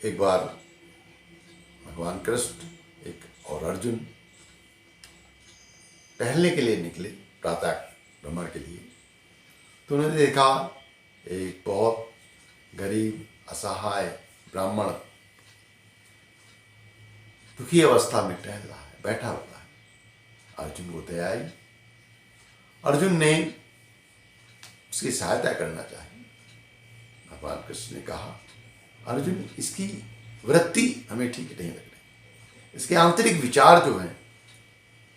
एक बार भगवान कृष्ण और अर्जुन टहलने के लिए निकले, प्रातः भ्रमण के लिए। तो उन्होंने देखा एक बहुत गरीब असहाय ब्राह्मण दुखी अवस्था में टहल रहा है, बैठा हुआ है। अर्जुन को दया आई। अर्जुन ने उसकी सहायता करना चाहिए। भगवान कृष्ण ने कहा, अर्जुन, इसकी वृत्ति हमें ठीक नहीं लग रही, इसके आंतरिक विचार जो हैं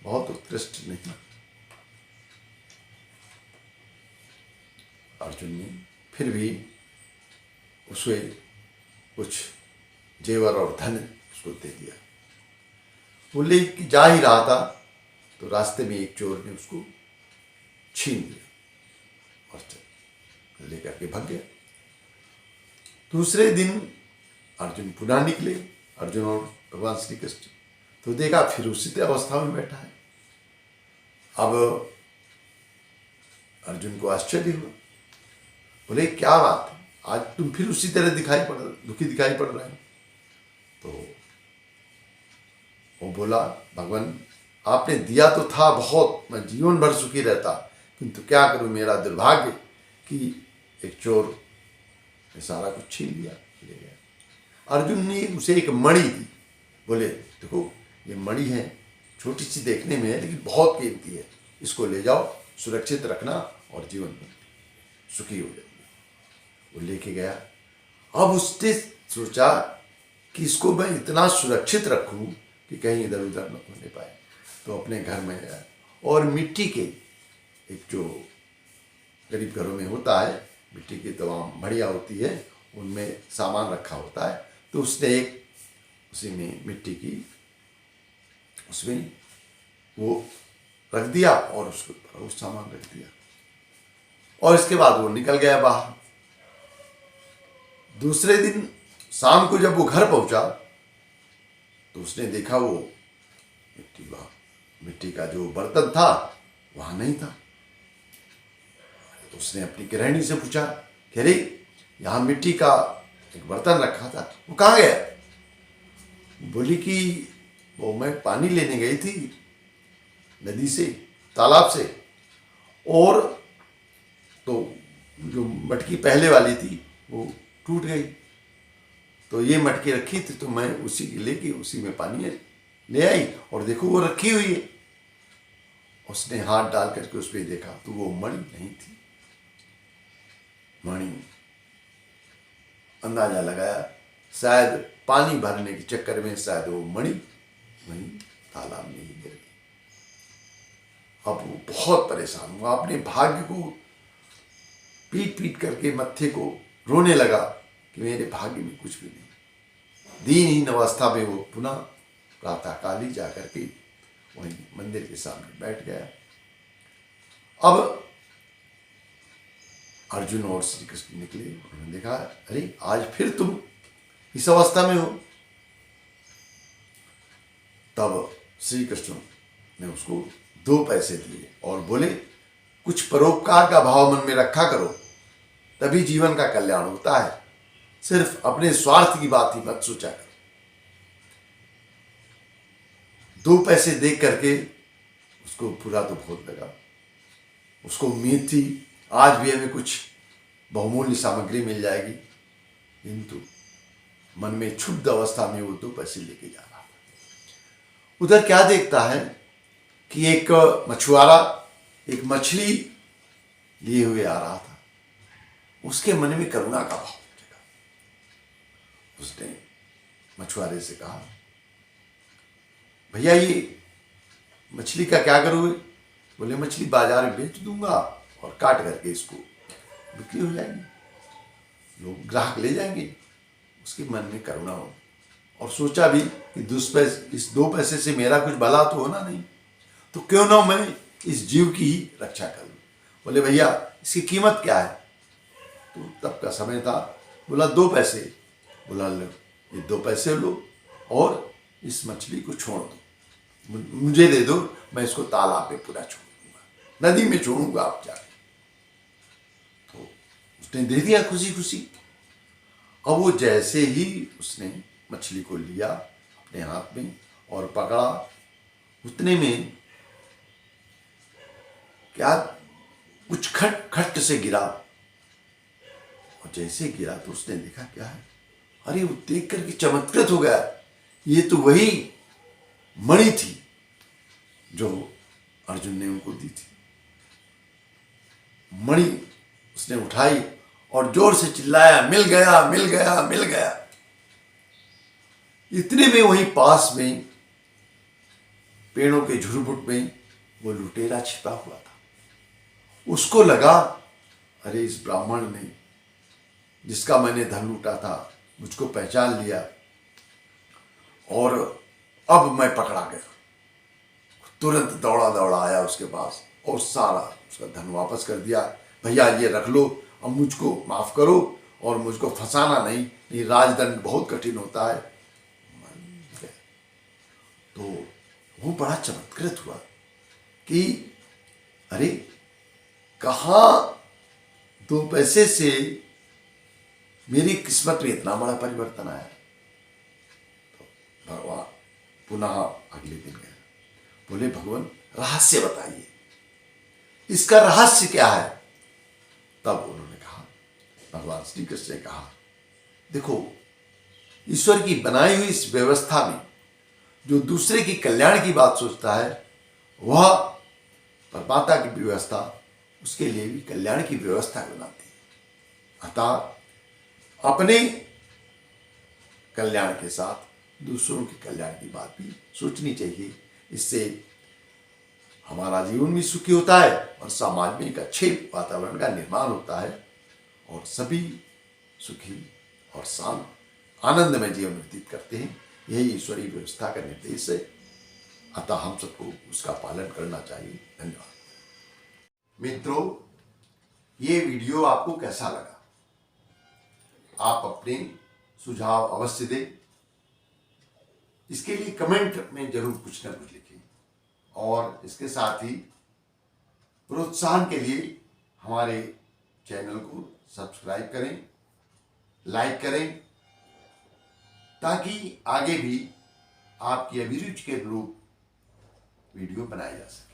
बहुत उत्कृष्ट नहीं। अर्जुन ने फिर भी उसे कुछ जेवर और धन उसको दे दिया। वो लेके जा ही रहा था तो रास्ते में एक चोर ने उसको छीन लिया और लेकर के भाग गया। दूसरे दिन अर्जुन पुनः निकले, अर्जुन और भगवान श्री कृष्ण, तो देखा फिर उसी अवस्था में बैठा है। अब अर्जुन को आश्चर्य हुआ, बोले क्या बात है, आज तुम फिर उसी तरह दुखी दिखाई पड़ रहे हो। तो वो बोला, भगवान आपने दिया तो था बहुत, मैं जीवन भर सुखी रहता, किंतु क्या करूं, मेरा दुर्भाग्य कि एक चोर ने सारा कुछ छीन लिया, ले गया। अर्जुन ने उसे एक मणि दी। बोले देखो ये मणि है, छोटी सी देखने में है लेकिन बहुत कीमती है, इसको ले जाओ, सुरक्षित रखना और जीवन में सुखी हो जाएगी। वो लेके गया। अब उसने सोचा कि इसको मैं इतना सुरक्षित रखूं कि कहीं इधर उधर न होने पाए। तो अपने घर में गया और मिट्टी के, एक जो गरीब घरों में होता है, मिट्टी की तमाम बढ़िया होती है, उनमें सामान रखा होता है। तो उसने एक उसी में मिट्टी की उसमें वो रख दिया और उसके ऊपर वो सामान रख दिया और इसके बाद वो निकल गया बाहर। दूसरे दिन शाम को जब वो घर पहुंचा तो उसने देखा वो मिट्टी का जो बर्तन था वहां नहीं था। तो उसने अपनी गृहिणी से पूछा कि अरे यहां मिट्टी का एक बर्तन रखा था, वो कहाँ गया? बोली कि वो मैं पानी लेने गई थी नदी से, तालाब से, और तो जो मटकी पहले वाली थी वो टूट गई, तो ये मटकी रखी थी तो मैं उसी की लेके उसी में पानी ले आई और देखो वो रखी हुई है। उसने हाथ डाल करके उस पर देखा तो वो मणि नहीं थी। मणि अंदाजा लगाया शायद पानी भरने के चक्कर में शायद वो मणि वहीं तालाब में ही गिर गई। अब वो बहुत परेशान हुआ, अपने भाग्य को पीट पीट करके मत्थे को रोने लगा कि मेरे भाग्य में कुछ भी नहीं। दीनहीन अवस्था में वो पुनः प्रातःकाल ही जाकर के वहीं मंदिर के सामने बैठ गया। अब अर्जुन और श्री कृष्ण निकले, उन्होंने देखा अरे आज फिर तुम इस अवस्था में हो। तब श्री कृष्ण ने उसको 2 पैसे दिए और बोले कुछ परोपकार का भाव मन में रखा करो, तभी जीवन का कल्याण होता है, सिर्फ अपने स्वार्थ की बात ही मत सोचा करो। 2 पैसे देख करके उसको बुरा तो बहुत लगा। उसको उम्मीद थी आज भी हमें कुछ बहुमूल्य सामग्री मिल जाएगी, किंतु मन में क्षुब्ध अवस्था में वो 2 पैसे लेके जा रहा था। उधर क्या देखता है कि एक मछुआरा एक मछली लिए हुए आ रहा था। उसके मन में करुणा का भाव जगा। उसने मछुआरे से कहा, भैया ये मछली का क्या करोगे? बोले मछली बाजार में बेच दूंगा और काट करके इसको बिक्री हो जाएगी, लोग ग्राहक ले जाएंगे। उसके मन में करुणा हो और सोचा भी कि इस 2 पैसे से मेरा कुछ भला तो होना नहीं, तो क्यों ना मैं इस जीव की ही रक्षा करूं। बोले भैया इसकी कीमत क्या है? तो तब का समय था। बोला 2 पैसे। बोला लो ये 2 पैसे लो और इस मछली को छोड़ दो, मुझे दे दो, मैं इसको तालाब में पूरा छोड़ दूंगा, नदी में छोड़ूंगा आप जाके। तो उसने दे दिया खुशी खुशी। अब वो जैसे ही उसने मछली को लिया अपने हाथ में और पकड़ा, उतने में क्या कुछ खट खट से गिरा, और जैसे गिरा तो उसने देखा क्या है, अरे वो देख करके चमत्कृत हो गया, ये तो वही मणि थी जो अर्जुन ने उनको दी थी। मणि उसने उठाई और जोर से चिल्लाया, मिल गया मिल गया मिल गया। इतने में वहीं पास में पेड़ों के झुरमुट में वो लुटेरा छिपा हुआ था। उसको लगा, अरे इस ब्राह्मण ने जिसका मैंने धन लूटा था मुझको पहचान लिया और अब मैं पकड़ा गया। तुरंत दौड़ा दौड़ा आया उसके पास और सारा उसका धन वापस कर दिया। भैया ये रख लो, अब मुझको माफ करो और मुझको फंसाना नहीं, राजदंड बहुत कठिन होता है। तो वो बड़ा चमत्कृत हुआ कि अरे कहाँ 2 पैसे से मेरी किस्मत में इतना बड़ा परिवर्तन आया। तो भगवान पुनः अगले दिन गए, बोले भगवान रहस्य बताइए, इसका रहस्य क्या है। तब उन्होंने कहा, भगवान श्री कृष्ण ने कहा, देखो ईश्वर की बनाई हुई इस व्यवस्था में जो दूसरे की कल्याण की बात सोचता है, वह परमात्मा की व्यवस्था उसके लिए भी कल्याण की व्यवस्था बनाती है। अतः अपने कल्याण के साथ दूसरों के कल्याण की बात भी सोचनी चाहिए। इससे हमारा जीवन भी सुखी होता है और समाज में एक अच्छे वातावरण का निर्माण होता है और सभी सुखी और शांत आनंदमय जीवन व्यतीत करते हैं। यही ईश्वरीय व्यवस्था का निर्देश है, अतः हम सबको उसका पालन करना चाहिए। धन्यवाद। मित्रों, ये वीडियो आपको कैसा लगा? आप अपने सुझाव अवश्य दें। इसके लिए कमेंट में जरूर कुछ न कुछ लिखें और इसके साथ ही प्रोत्साहन के लिए हमारे चैनल को सब्सक्राइब करें, लाइक करें, ताकि आगे भी आपकी अभिरुचि के अनुरूप वीडियो बनाए जा सके।